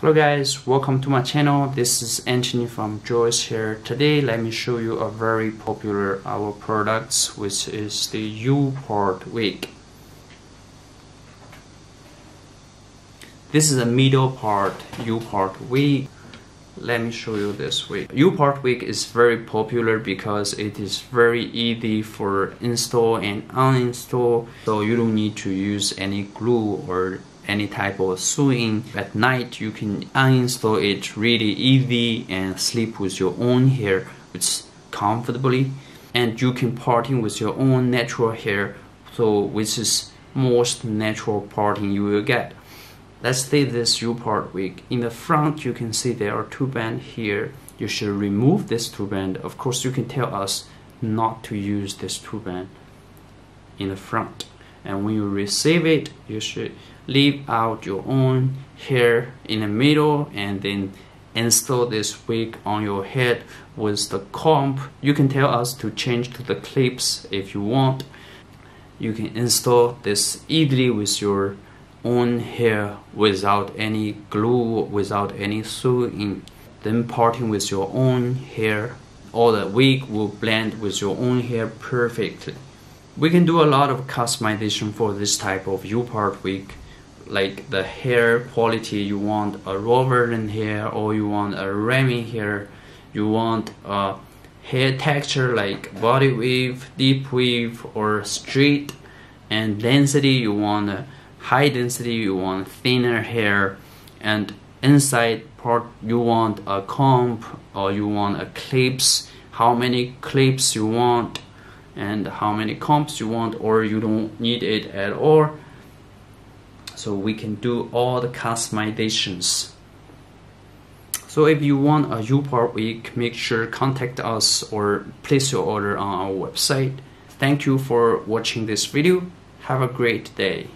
Hello guys, welcome to my channel. This is Anthony from Joice Hair. Today let me show you a very popular our products, which is the U Part wig. This is a middle part U Part wig. Let me show you this wig. U Part wig is very popular because it is very easy for install and uninstall, so you don't need to use any glue or any type of sewing. At night you can uninstall it really easy and sleep with your own hair which comfortably, and you can parting with your own natural hair, so which is most natural parting you will get. Let's say this U Part wig. In the front you can see there are two bands here. You should remove this two band. Of course you can tell us not to use this two band in the front, and when you receive it you should leave out your own hair in the middle and then install this wig on your head with the comb. You can tell us to change to the clips if you want. You can install this easily with your own hair without any glue, without any sewing. Then parting with your own hair, or the wig will blend with your own hair perfectly. We can do a lot of customization for this type of U Part wig, like the hair quality. You want a raw version hair, or you want a rammy hair. You want a hair texture like body weave, deep weave, or straight. And density, you want a high density, you want thinner hair. And inside part you want a comb, or you want a clips, how many clips you want and how many combs you want, or you don't need it at all. So we can do all the customizations. So if you want a U Part wig, make sure contact us or place your order on our website. Thank you for watching this video. Have a great day.